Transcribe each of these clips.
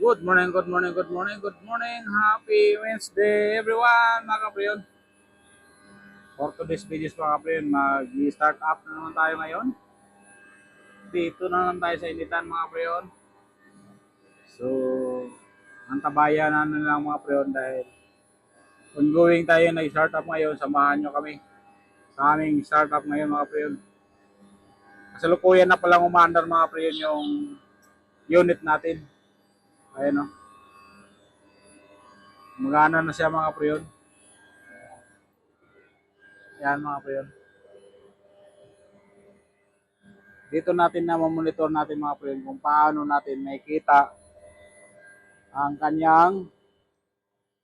Good morning, good morning, good morning, good morning. Happy Wednesday, everyone, mga kapriyon. For today's videos, mga kapriyon, mag-start up na naman tayo ngayon. Dito na naman tayo sa initan, mga kapriyon. So, ang tabayan na lang, mga kapriyon, dahil ongoing tayo na start up ngayon. Samahan nyo kami sa aming start up ngayon, mga kapriyon. Kasalukuyan na palang umandar, mga kapriyon, yung unit natin. Ayan, no? Magana na siya, mga kapriyon. Yan, mga kapriyon. Dito natin na monitor natin, mga friend, kung paano natin makikita ang kanyang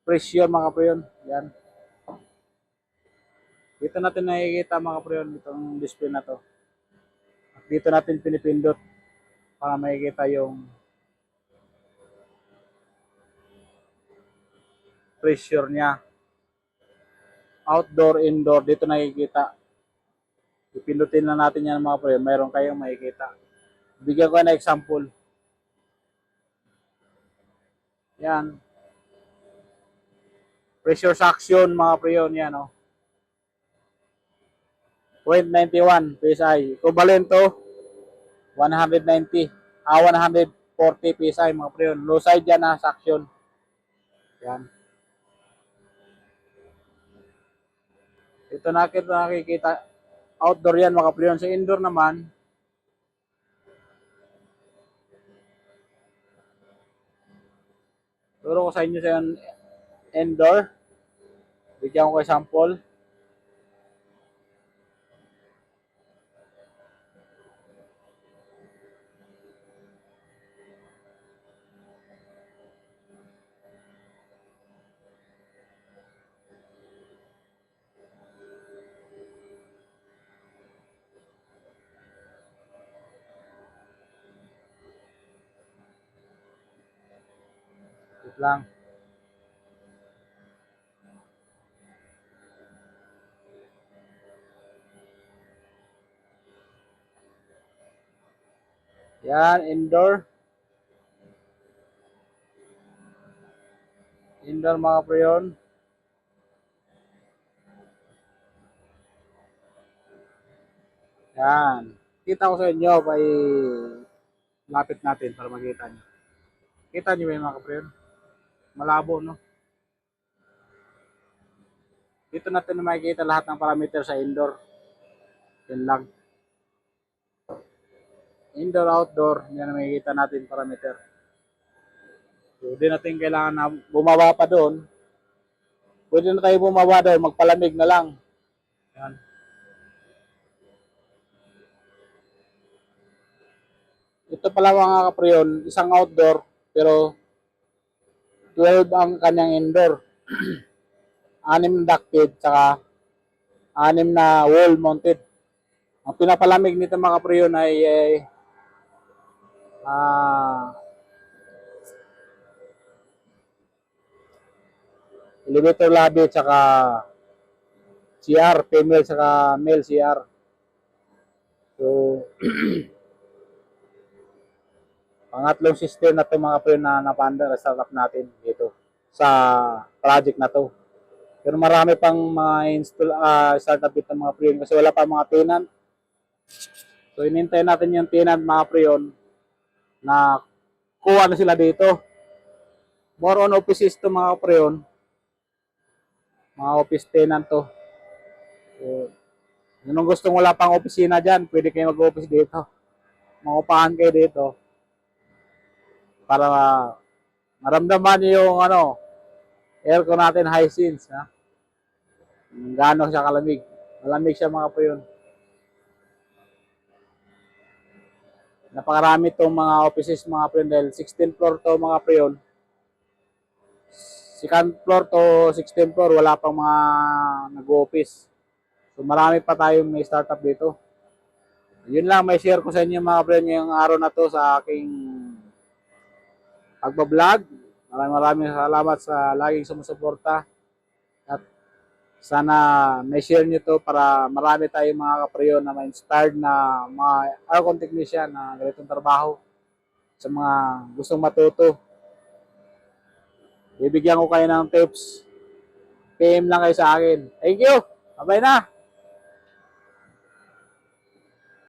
presyo, mga friend. Yan. Dito natin nakikita, mga friend, itong display na to. At dito natin pinipindot para makikita yung pressure niya. Outdoor, indoor, dito nakikita. Ipindutin na natin yan, mga friend. Mayroon kayong makikita. Bigyan ko na example. Yan. Pressure suction, mga friend, yan, oh. 0.91 PSI. Equivalent to 190. 140 PSI, mga pre. Low side yan na suction. Yan. Ito nakikita. Outdoor yan, mga pre. Sa indoor naman, turo ko sa inyo sa indoor. Bigyan ko kayo sample. Wait lang. Yan, indoor. Indoor, mga pre. Yan. Kita ko sa inyo, by lapit natin para makita nyo. Kita nyo ba yung mga pre? Malabo, no? Dito natin makikita lahat ng parameter sa indoor. Yan lang. Indoor, outdoor, yan ang makikita natin parameter. So, di natin kailangan na bumaba pa doon. Pwede na tayo bumaba doon, magpalamig na lang. Yan. Ito pala, mga kapriyon, isang outdoor, pero 12 ang kanyang indoor. 6 ducted, saka 6 na wall mounted. Ang pinapalamig nito, mga kapriyon, ay elevator lobby, saka CR, female, saka male CR. So, pangatlong system na ito, mga pre, na napanda sa startup natin dito sa project na to. Pero marami pang mga startup dito, mga pre, kasi wala pa mga tenant. So inintay natin yung tenant, mga pre, na kuha na sila dito. More on offices to, mga pre, mga office tenant to. So, yun, gustong wala pang opisina dyan, pwede kayo mag-office dito. Mangupahan kayo dito para maramdaman niyo yung aircon natin, high scenes, ha? Gaano siya kalamig. Malamig siya, mga po yun. Napakarami itong mga offices, mga po yun, dahil 16th floor to, mga po yun. Second floor to 16th floor, wala pang mga nag-office. So marami pa tayong may startup dito. Yun lang, may share ko sa inyo, mga po yun, yung araw na to sa aking pagbablog. Maraming salamat sa laging sumusuporta. At sana may share nyo to para marami tayong mga kapriyon na ma-inspired na mga aircon technician na ganitong trabaho. Sa mga gustong matuto. Bibigyan ko kayo ng tips. PM lang kayo sa akin. Thank you. Bye na.